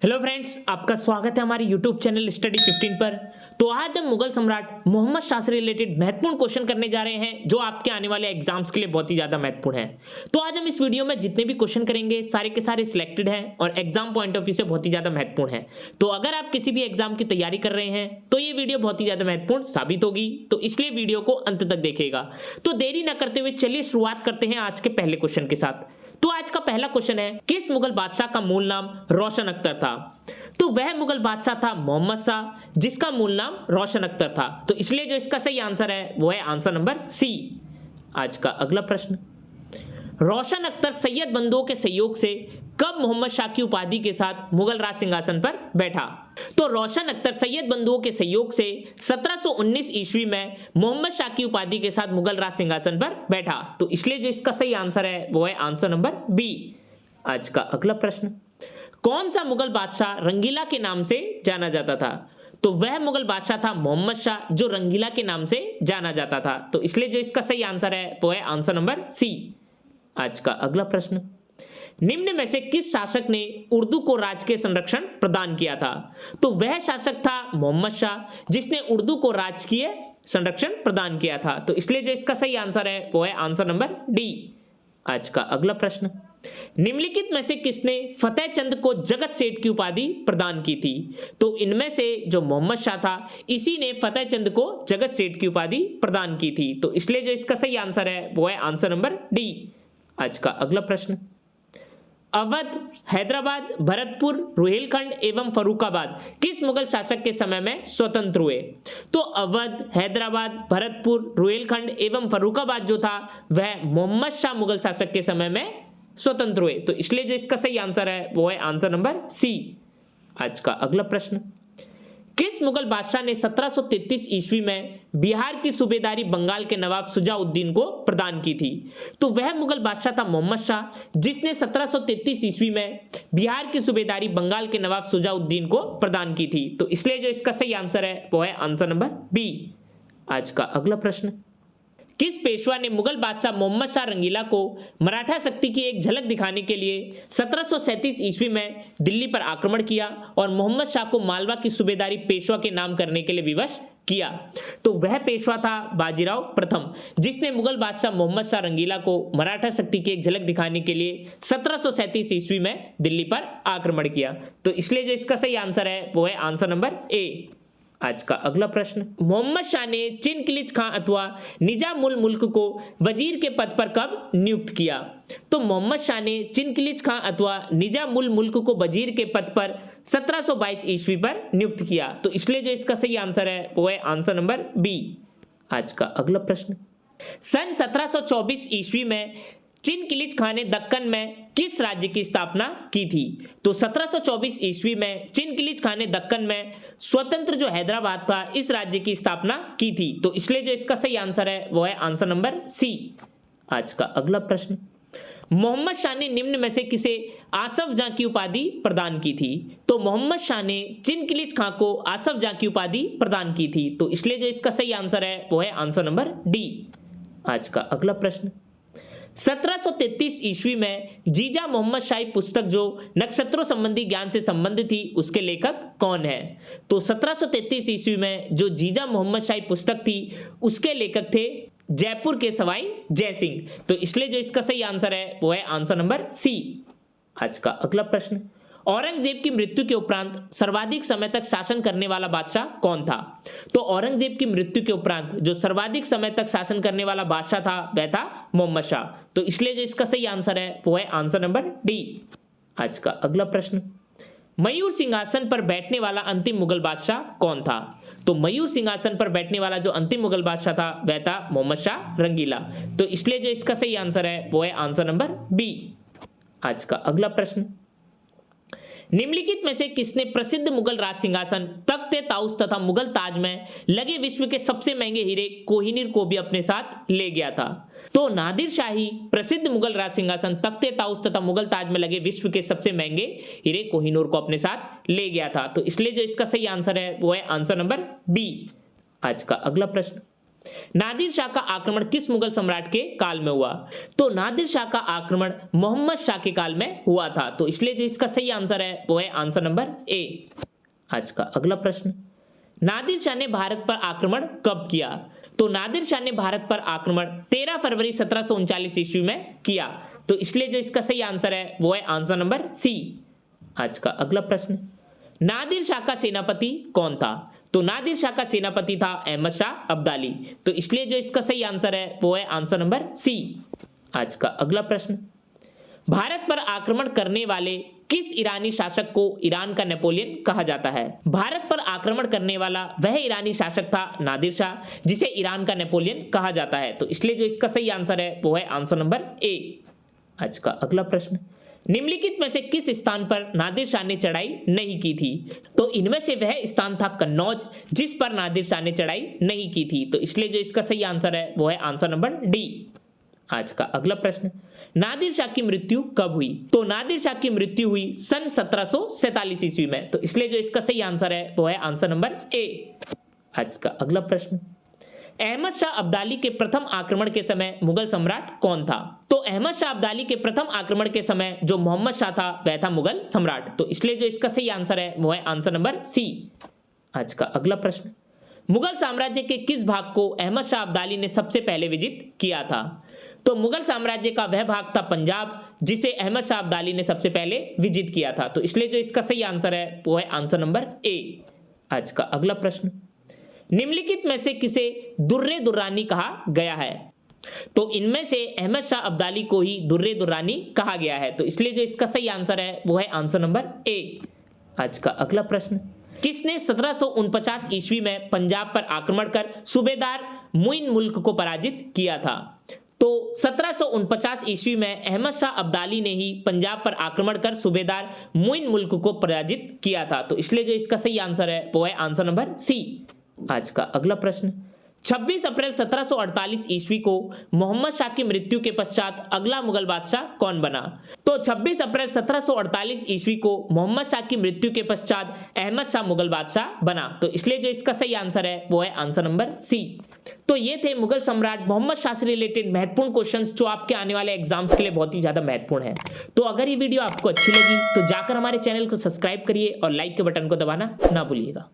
Hello friends, आपका स्वागत है हमारे यूट्यूब चैनल स्टडी 15 पर। तो आज हम मुगल सम्राट मोहम्मद शाह से रिलेटेड महत्वपूर्ण क्वेश्चन करने जा रहे हैं जो आपके आने वाले एग्जाम्स के लिए बहुत ही ज्यादा महत्वपूर्ण है। तो आज हम इस वीडियो में जितने भी क्वेश्चन करेंगे सारे के सारे सिलेक्टेड हैं और एग्जाम पॉइंट ऑफ व्यू से बहुत ही ज्यादा महत्वपूर्ण है। तो अगर आप किसी भी एग्जाम की तैयारी कर रहे हैं तो ये वीडियो बहुत ही ज्यादा महत्वपूर्ण साबित होगी, तो इसलिए वीडियो को अंत तक देखिएगा। तो देरी न करते हुए चलिए शुरुआत करते हैं आज के पहले क्वेश्चन के साथ। तो आज का पहला क्वेश्चन है, किस मुगल बादशाह का मूल नाम रोशन अख्तर था? तो वह मुगल बादशाह था मोहम्मद शाह, जिसका मूल नाम रोशन अख्तर था। तो इसलिए जो इसका सही आंसर है वो है आंसर नंबर सी। आज का अगला प्रश्न, रोशन अख्तर सैयद बंधुओं के सहयोग से कब मोहम्मद शाह की उपाधि के साथ मुगल राज सिंहासन पर बैठा? तो रोशन अख्तर सैयद बंधुओं के सहयोग से 1719 ईस्वी में मोहम्मद शाह की उपाधि के साथ मुगल राज सिंहासन पर बैठा। तो इसलिए जो इसका सही आंसर है वो है आंसर नंबर बी। आज का अगला प्रश्न, कौन सा मुगल बादशाह रंगीला के नाम से जाना जाता था? तो वह मुगल बादशाह था मोहम्मद शाह जो रंगीला के नाम से जाना जाता था। तो इसलिए जो इसका सही आंसर है वो है आंसर नंबर सी। आज का अगला प्रश्न, निम्न में से किस शासक ने उर्दू को राजकीय संरक्षण प्रदान किया था? तो वह शासक था मोहम्मद शाह जिसने उर्दू को राजकीय संरक्षण प्रदान किया था। तो इसलिए जो इसका सही आंसर है वो है आंसर नंबर डी। आज का अगला प्रश्न, निम्नलिखित में से किसने फतेह चंद को जगत सेठ की उपाधि प्रदान की थी? तो इनमें से जो मोहम्मद शाह था इसी ने फतेह चंद को जगत सेठ की उपाधि प्रदान की थी। तो इसलिए जो इसका सही आंसर है वो है आंसर नंबर डी। आज का अगला प्रश्न, अवध, हैदराबाद, भरतपुर, रुहेलखंड एवं फर्रुखाबाद किस मुगल शासक के समय में स्वतंत्र हुए? तो अवध, हैदराबाद, भरतपुर, रुहेलखंड एवं फर्रुखाबाद जो था वह मोहम्मद शाह मुगल शासक के समय में स्वतंत्र हुए। तो इसलिए जो इसका सही आंसर है वो है आंसर नंबर सी। आज का अगला प्रश्न, किस मुगल बादशाह ने 1733 ईस्वी में बिहार की सूबेदारी बंगाल के नवाब शुजाउद्दीन को प्रदान की थी? तो वह मुगल बादशाह था मोहम्मद शाह जिसने 1733 ईस्वी में बिहार की सूबेदारी बंगाल के नवाब शुजाउद्दीन को प्रदान की थी। तो इसलिए जो इसका सही आंसर है वो है आंसर नंबर बी। आज का अगला प्रश्न, किस पेशवा ने मुगल बादशाह मोहम्मद शाह रंगीला को मराठा शक्ति की एक झलक दिखाने के लिए 1737 ईस्वी में दिल्ली पर आक्रमण किया और मोहम्मद शाह को मालवा की सूबेदारी पेशवा के नाम करने के लिए विवश किया? तो वह पेशवा था बाजीराव प्रथम जिसने मुगल बादशाह मोहम्मद शाह रंगीला को मराठा शक्ति की एक झलक दिखाने के लिए 1737 ईस्वी में दिल्ली पर आक्रमण किया। तो इसलिए जो इसका सही आंसर है वो है आंसर नंबर ए। आज का अगला प्रश्न, मोहम्मद शाह ने चिनकिलिच खां अथवा निजाम उल मुल्क को वजीर के पद पर कब नियुक्त किया? तो मोहम्मद शाह ने चिनकिलिच खां अथवा निजाम उल मुल्क को वजीर के पद पर 1722 ईस्वी पर नियुक्त किया। तो इसलिए जो इसका सही आंसर है वो है आंसर नंबर बी। आज का अगला प्रश्न, सन 1724 ईस्वी में चिनकिलिच खां ने दक्कन में किस राज्य की स्थापना की थी? तो 1724 ईस्वी में चिनकिलिच खां ने दक्कन में स्वतंत्र जो हैदराबाद था इस राज्य की स्थापना की थी। तो इसलिए जो इसका सही आंसर है वो है आंसर नंबर सी। आज का अगला प्रश्न, मोहम्मद शाह ने निम्न में से किसे आसफ जां की उपाधि प्रदान की थी? तो मोहम्मद शाह ने चिनकिलिच खां को आसफ जां की उपाधि प्रदान की थी। तो इसलिए जो इसका सही आंसर है वो है आंसर नंबर डी। आज का अगला प्रश्न, 1733 ईस्वी में जीजा मोहम्मद शाही पुस्तक जो नक्षत्रों संबंधी ज्ञान से संबंधित थी उसके लेखक कौन है? तो 1733 ईस्वी में जो जीजा मोहम्मद शाही पुस्तक थी उसके लेखक थे जयपुर के सवाई जय सिंह। तो इसलिए जो इसका सही आंसर है वो है आंसर नंबर सी। आज का अगला प्रश्न, औरंगजेब की मृत्यु के उपरांत सर्वाधिक समय तक शासन करने वाला बादशाह कौन था? तो औरंगजेब की मृत्यु के उपरांत जो सर्वाधिक समय तक शासन करने वाला बादशाह था वह था मोहम्मद शाह। तो इसलिए जो इसका सही आंसर है वो है आंसर नंबर डी। आज का अगला प्रश्न, मयूर सिंहासन पर बैठने वाला अंतिम मुगल बादशाह कौन था? तो मयूर सिंहासन पर बैठने वाला जो अंतिम मुगल बादशाह था वह था मोहम्मद शाह रंगीला। तो इसलिए जो इसका सही आंसर है वो है आंसर नंबर बी। आज का अगला प्रश्न, निम्नलिखित में से किसने प्रसिद्ध मुगल राज सिंहासन तख्त ताउस तथा मुगल ताज में लगे विश्व के सबसे महंगे हीरे कोहिनूर को भी अपने साथ ले गया था? तो नादिर शाही प्रसिद्ध मुगल राज सिंहासन तख्त ताउस तथा मुगल ताज में लगे विश्व के सबसे महंगे हीरे कोहिनूर को अपने साथ ले गया था। तो इसलिए जो इसका सही आंसर है वो है आंसर नंबर बी। आज का अगला प्रश्न, नादिर शाह का आक्रमण किस मुगल सम्राट के काल में हुआ? तो नादिर शाह का आक्रमण मोहम्मद शाह के काल में हुआ था, तो इसलिए जो इसका सही आंसर है वो है आंसर नंबर ए। आज का अगला प्रश्न, नादिर शाह ने भारत पर आक्रमण कब किया? तो नादिर शाह ने भारत पर आक्रमण 13 फरवरी 1739 ईस्वी में किया, तो इसलिए जो इसका सही आंसर है वो है आंसर नंबर सी। आज का अगला प्रश्न, नादिर शाह का सेनापति कौन था? तो नादिर शाह का सेनापति था अहमद शाह अब्दाली, तो इसलिए जो इसका सही आंसर है वो है आंसर नंबर सी। आज का अगला प्रश्न, भारत पर आक्रमण करने वाले किस ईरानी शासक को ईरान का नेपोलियन कहा जाता है? भारत पर आक्रमण करने वाला वह ईरानी शासक था नादिर शाह, जिसे ईरान का नेपोलियन कहा जाता है, तो इसलिए जो इसका सही आंसर है वो है आंसर नंबर ए। आज का अगला प्रश्न, निम्नलिखित में से किस स्थान पर नादिर शाह ने चढ़ाई नहीं की थी? तो इनमें से वह स्थान था कन्नौज, जिस पर नादिर शाह ने चढ़ाई नहीं की थी, तो इसलिए जो इसका सही आंसर है वो है आंसर नंबर डी। आज का अगला प्रश्न, नादिर शाह की मृत्यु कब हुई? तो नादिर शाह की मृत्यु हुई सन 1747 ईस्वी में, तो इसलिए जो इसका सही आंसर है वो है आंसर नंबर ए। आज का अगला प्रश्न, अहमद शाह अब्दाली के प्रथम आक्रमण के समय मुगल सम्राट कौन था? तो अहमद शाह अब्दाली के प्रथम आक्रमण के समय जो मोहम्मद शाह था वह था मुगल सम्राट, तो इसलिए जो इसका सही आंसर है वो है आंसर नंबर सी। आज का अगला प्रश्न, मुगल साम्राज्य के किस भाग को अहमद शाह अब्दाली ने सबसे पहले विजित किया था? तो मुगल साम्राज्य का वह भाग था पंजाब, जिसे अहमद शाह अब्दाली ने सबसे पहले विजित किया था, तो इसलिए जो इसका सही आंसर है वो है आंसर नंबर ए। आज का अगला प्रश्न, निम्नलिखित में से किसे दुर्रे दुर्रानी कहा गया है? तो इनमें से अहमद शाह अब्दाली को ही दुर्रे दुर्रानी कहा गया है, तो इसलिए जो इसका सही आंसर है वो है आंसर नंबर ए। आज का अगला प्रश्न, किसने 1749 ईस्वी में पंजाब पर आक्रमण कर सूबेदार मुइन मुल्क को पराजित किया था? तो 1749 ईस्वी में अहमद शाह अब्दाली ने ही पंजाब पर आक्रमण कर सूबेदार मुइन मुल्क को पराजित किया था, तो इसलिए जो इसका सही आंसर है वो है आंसर नंबर सी। आज का अगला प्रश्न, 26 अप्रैल 1748 ईस्वी को मोहम्मद शाह की मृत्यु के पश्चात अगला मुगल बादशाह कौन बना? तो 26 अप्रैल 1748 ईस्वी को मोहम्मद शाह की मृत्यु के पश्चात अहमद शाह मुगल बादशाह बना, तो इसलिए जो इसका सही आंसर है वो है आंसर नंबर सी। तो ये थे मुगल सम्राट मोहम्मद शाह से रिलेटेड महत्वपूर्ण क्वेश्चंस जो आपके आने वाले एग्जाम्स के लिए बहुत ही ज्यादा महत्वपूर्ण है। तो अगर ये वीडियो आपको अच्छी लगी तो जाकर हमारे चैनल को सब्सक्राइब करिए और लाइक के बटन को दबाना ना भूलिएगा।